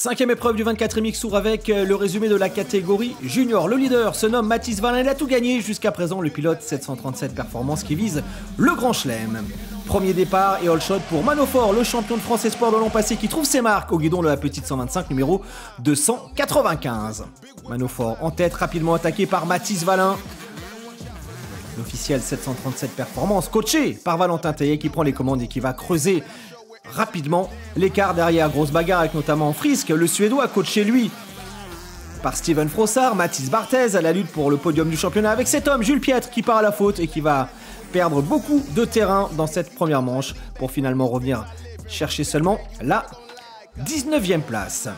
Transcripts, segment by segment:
5e épreuve du 24e Mixtour avec le résumé de la catégorie junior. Le leader se nomme Mathis Valin, il a tout gagné jusqu'à présent, le pilote 737 Performance qui vise le Grand Chelem. Premier départ et all shot pour Manofort, le champion de France Espoir de l'an passé qui trouve ses marques au guidon de la petite 125 numéro 295. Manofort en tête, rapidement attaqué par Mathis Valin. L'officiel 737 Performance, coaché par Valentin Taillet qui prend les commandes et qui va creuser rapidement l'écart derrière. Grosse bagarre avec notamment Frisk, le Suédois, coaché lui par Steven Frossard. Mathis Barthez à la lutte pour le podium du championnat avec cet homme, Jules Piètre, qui part à la faute et qui va perdre beaucoup de terrain dans cette première manche pour finalement revenir chercher seulement la 19e place.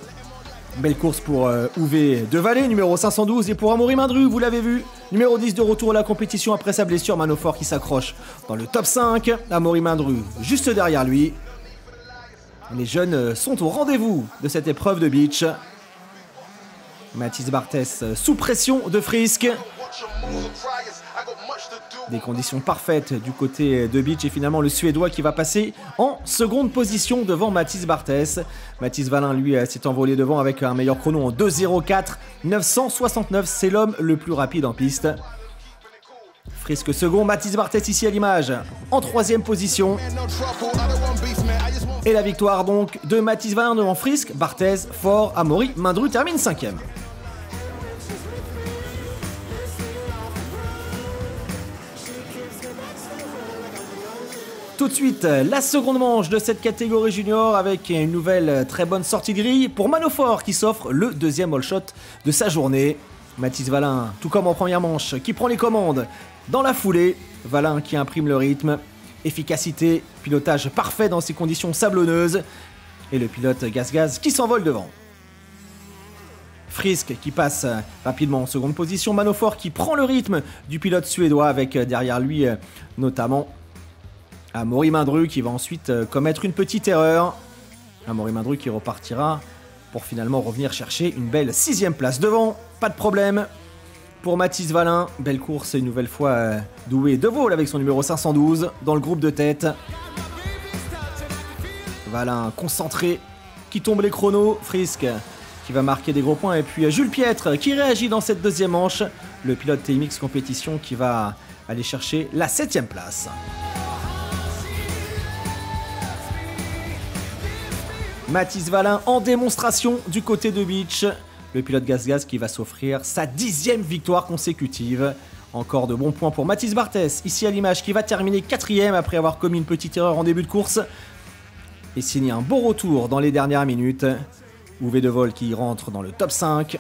Belle course pour Uwe Devalet, numéro 512, et pour Amaury Mindru, vous l'avez vu, numéro 10 de retour à la compétition après sa blessure. Manofort qui s'accroche dans le top 5, Amaury Mindru juste derrière lui. Les jeunes sont au rendez-vous de cette épreuve de beach. Mathis Barthez sous pression de Frisk. Des conditions parfaites du côté de beach et finalement le Suédois qui va passer en seconde position devant Mathis Barthez. Mathis Valin lui s'est envolé devant avec un meilleur chrono en 2:04 969. C'est l'homme le plus rapide en piste. Frisk second, Mathis Barthez ici à l'image en 3e position. Et la victoire donc de Mathis Valin devant Frisk, Barthez, Fort, Amaury Mindru termine 5e. Tout de suite, la seconde manche de cette catégorie junior avec une nouvelle très bonne sortie de grille pour Manofort qui s'offre le deuxième all shot de sa journée. Mathis Valin, tout comme en première manche, qui prend les commandes dans la foulée. Valin qui imprime le rythme, efficacité, pilotage parfait dans ces conditions sablonneuses. Et le pilote Gaz qui s'envole devant. Frisk qui passe rapidement en seconde position. Manofort qui prend le rythme du pilote suédois avec derrière lui notamment Amaury Mindru qui va ensuite commettre une petite erreur. Amaury Mindru qui repartira pour finalement revenir chercher une belle 6e place devant. Pas de problème pour Mathis Valin. Belle course une nouvelle fois d'Uwe Devalet avec son numéro 512 dans le groupe de tête. Valin concentré qui tombe les chronos. Frisk qui va marquer des gros points. Et puis Jules Piètre qui réagit dans cette deuxième manche. Le pilote TMX Compétition qui va aller chercher la 7e place. Mathis Valin en démonstration du côté de beach. Le pilote Gaz qui va s'offrir sa 10e victoire consécutive. Encore de bons points pour Mathis Barthez, ici à l'image, qui va terminer 4e après avoir commis une petite erreur en début de course. Et signer un beau retour dans les dernières minutes. Uwe Devalet qui rentre dans le top 5.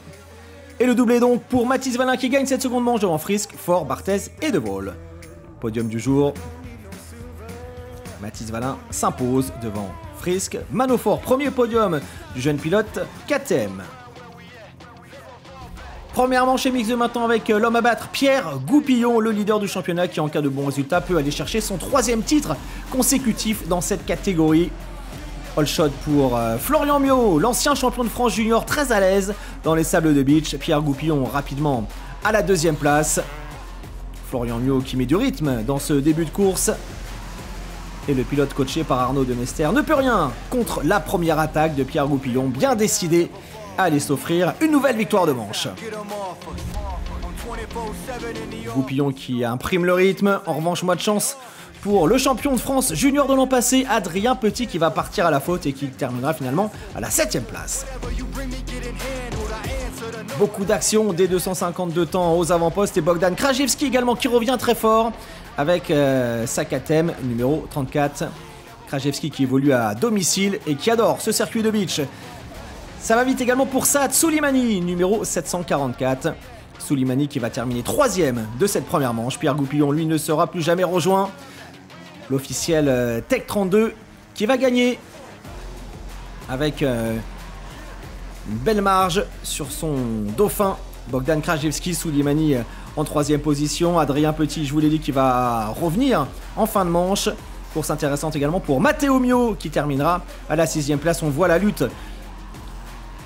Et le doublé donc pour Mathis Valin qui gagne cette seconde manche devant Frisk, Fort, Barthez et Devalet. Podium du jour. Mathis Valin s'impose devant Frisk. Manofort, premier podium du jeune pilote KTM. Première manche mixte maintenant avec l'homme à battre, Pierre Goupillon, le leader du championnat qui en cas de bons résultats peut aller chercher son 3e titre consécutif dans cette catégorie. All shot pour Florian Miot, l'ancien champion de France junior, très à l'aise dans les sables de beach. Pierre Goupillon rapidement à la 2e place. Florian Miot qui met du rythme dans ce début de course. Et le pilote coaché par Arnaud Demester ne peut rien contre la première attaque de Pierre Goupillon, bien décidé à aller s'offrir une nouvelle victoire de manche. Goupillon qui imprime le rythme. En revanche, moins de chance pour le champion de France junior de l'an passé, Adrien Petit, qui va partir à la faute et qui terminera finalement à la 7e place. Beaucoup d'actions, des 252 temps aux avant-postes et Bogdan Krajewski également qui revient très fort avec sa KTM numéro 34. Krajewski qui évolue à domicile et qui adore ce circuit de beach. Ça va vite également pour Saad Soulimani, numéro 744. Soulimani qui va terminer 3e de cette première manche. Pierre Goupillon, lui, ne sera plus jamais rejoint. L'officiel Tech 32 qui va gagner avec une belle marge sur son dauphin. Bogdan Krajewski, Soulimani en 3e position. Adrien Petit, je vous l'ai dit, qui va revenir en fin de manche. Course intéressante également pour Matteo Mio qui terminera à la 6e place. On voit la lutte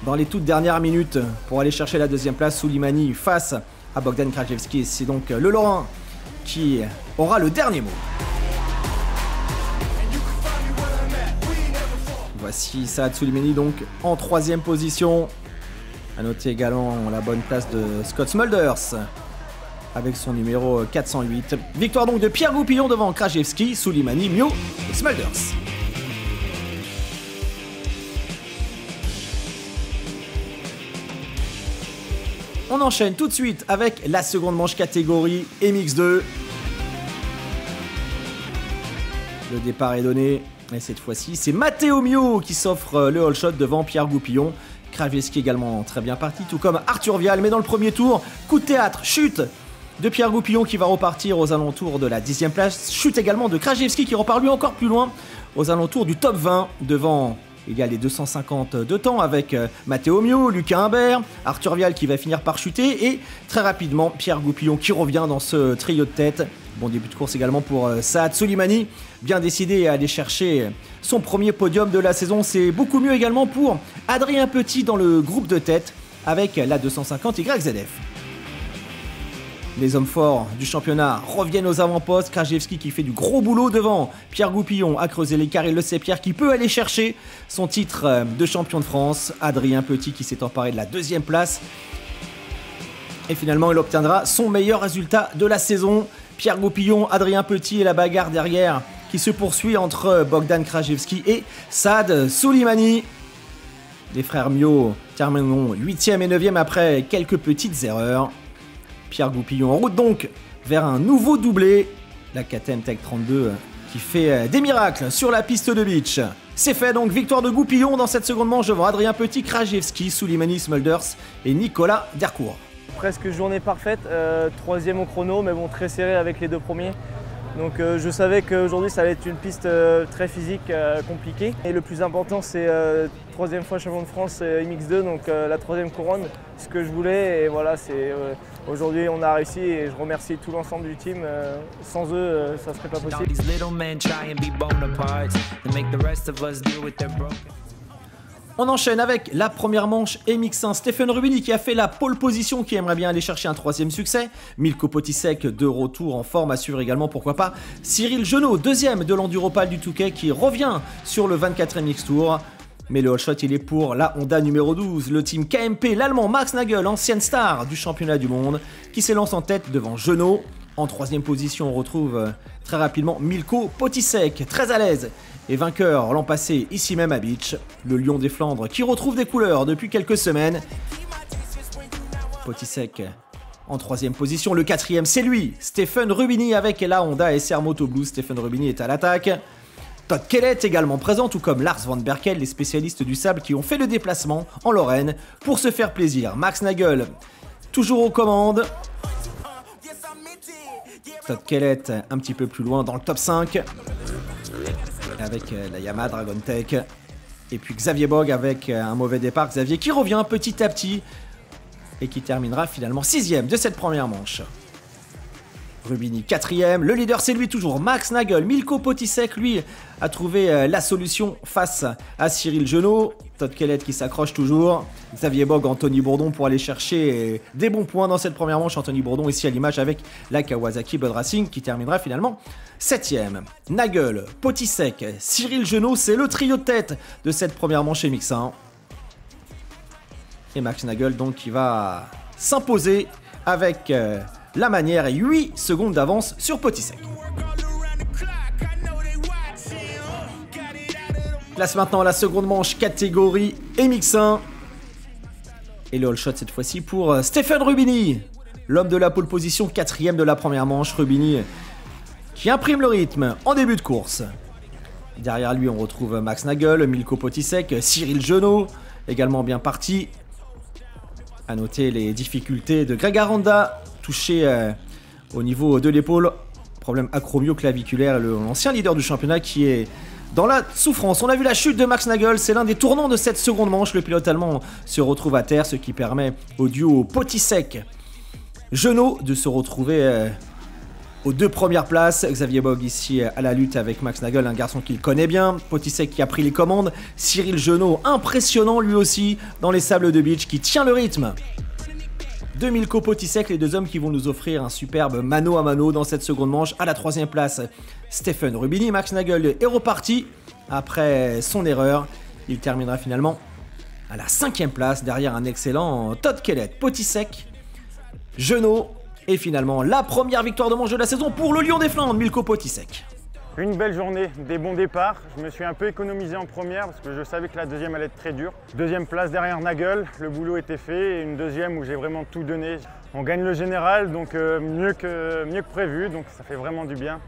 dans les toutes dernières minutes pour aller chercher la 2e place. Soulimani face à Bogdan Krajewski. C'est donc le Lorrain qui aura le dernier mot. Voici Saad Soulimani donc en 3e position. A noter également la bonne place de Scott Smulders avec son numéro 408. Victoire donc de Pierre Goupillon devant Krajewski, Soulimani, Mio et Smulders. On enchaîne tout de suite avec la seconde manche catégorie MX2. Le départ est donné et cette fois-ci c'est Matteo Mio qui s'offre le all shot devant Pierre Goupillon. Krajewski également très bien parti, tout comme Arthur Vial, mais dans le premier tour, coup de théâtre, chute de Pierre Goupillon qui va repartir aux alentours de la 10e place. Chute également de Krajewski qui repart lui encore plus loin aux alentours du top 20 devant... Il y a les 250 de temps avec Matteo Mio, Lucas Humbert, Arthur Vial qui va finir par chuter et très rapidement Pierre Goupillon qui revient dans ce trio de tête. Bon début de course également pour Saad Soulimani, bien décidé à aller chercher son premier podium de la saison. C'est beaucoup mieux également pour Adrien Petit dans le groupe de tête avec la 250 YZF. Les hommes forts du championnat reviennent aux avant-postes. Krajewski qui fait du gros boulot devant Pierre Goupillon a creusé l'écart. Il le sait, Pierre qui peut aller chercher son titre de champion de France. Adrien Petit qui s'est emparé de la 2e place. Et finalement, il obtiendra son meilleur résultat de la saison. Pierre Goupillon, Adrien Petit et la bagarre derrière qui se poursuit entre Bogdan Krajewski et Saad Soulimani. Les frères Mio termineront 8e et 9e après quelques petites erreurs. Pierre Goupillon en route donc vers un nouveau doublé. La KTM Tech 32 qui fait des miracles sur la piste de beach. C'est fait donc, victoire de Goupillon dans cette seconde manche devant Adrien Petit, Krajewski, Soulimani, Smulders et Nicolas Dercourt. Presque journée parfaite, 3e au chrono, mais bon, très serré avec les 2 premiers. Donc je savais qu'aujourd'hui ça allait être une piste très physique, compliquée. Et le plus important c'est 3e fois champion de France MX2, donc la 3e couronne, ce que je voulais. Et voilà, aujourd'hui on a réussi et je remercie tout l'ensemble du team. Sans eux, ça ne serait pas possible. On enchaîne avec la première manche MX1. Stephen Rubini qui a fait la pole position, qui aimerait bien aller chercher un 3e succès. Milko Potisek de retour en forme, à suivre également, pourquoi pas. Cyril Genot, 2e de l'Enduropal du Touquet, qui revient sur le 24e Mix Tour. Mais le all shot il est pour la Honda numéro 12, le team KMP, l'Allemand Max Nagel, ancienne star du championnat du monde, qui s'élance en tête devant Genot. En 3e position, on retrouve très rapidement Milko Potisek, très à l'aise. Et vainqueur l'an passé ici même à Beach, le Lion des Flandres qui retrouve des couleurs depuis quelques semaines. Potisek en 3e position, le 4e c'est lui, Stephen Rubini avec la Honda SR Moto Blue. Stephen Rubini est à l'attaque. Todd Kellett également présent, tout comme Lars Van Berkel, les spécialistes du sable qui ont fait le déplacement en Lorraine pour se faire plaisir. Max Nagel toujours aux commandes. Todd Kellett un petit peu plus loin dans le top 5. Avec la Yamaha Dragon Tech. Et puis Xavier Bog avec un mauvais départ. Xavier qui revient petit à petit et qui terminera finalement 6e de cette première manche. Rubini 4e, le leader c'est lui toujours, Max Nagel. Milko Potisek lui a trouvé la solution face à Cyril Genot. Todd Kellett qui s'accroche toujours. Xavier Bog, Anthony Bourdon pour aller chercher des bons points dans cette première manche. Anthony Bourdon ici à l'image avec la Kawasaki Blood Racing qui terminera finalement 7e. Nagel, Potisek, Cyril Genot, c'est le trio de tête de cette première manche MX1. Et Max Nagel donc qui va s'imposer avec la manière et 8 secondes d'avance sur Potisek. Place maintenant la seconde manche catégorie MX1. Et le all shot cette fois-ci pour Stephen Rubini, l'homme de la pole position, 4e de la première manche. Rubini qui imprime le rythme en début de course. Derrière lui on retrouve Max Nagel, Milko Potisek, Cyril Genot, également bien parti. A noter les difficultés de Greg Aranda, touché au niveau de l'épaule. Problème acromio-claviculaire, l'ancien leader du championnat qui est dans la souffrance. On a vu la chute de Max Nagel, c'est l'un des tournants de cette seconde manche. Le pilote allemand se retrouve à terre, ce qui permet au duo Potisek-Genot de se retrouver aux 2 premières places. Xavier Bog ici à la lutte avec Max Nagel, un garçon qu'il connaît bien. Potisek qui a pris les commandes. Cyril Genot, impressionnant lui aussi dans les sables de beach, qui tient le rythme de Milko Potisek, les 2 hommes qui vont nous offrir un superbe mano à mano dans cette seconde manche. À la 3e place, Stephen Rubini. Max Nagel est reparti après son erreur. Il terminera finalement à la 5e place derrière un excellent Todd Kellett. Potisek, Genot et finalement la première victoire de manche de la saison pour le Lion des Flandres, Milko Potisek. Une belle journée, des bons départs. Je me suis un peu économisé en première parce que je savais que la deuxième allait être très dure. Deuxième place derrière Nagel, le boulot était fait. Et une deuxième où j'ai vraiment tout donné. On gagne le général, donc mieux que prévu, donc ça fait vraiment du bien.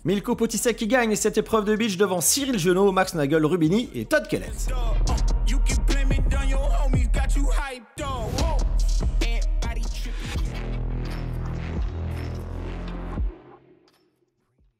Milko Potisek qui gagne cette épreuve de beach devant Cyril Genot, Max Nagel, Rubini et Todd Kellett.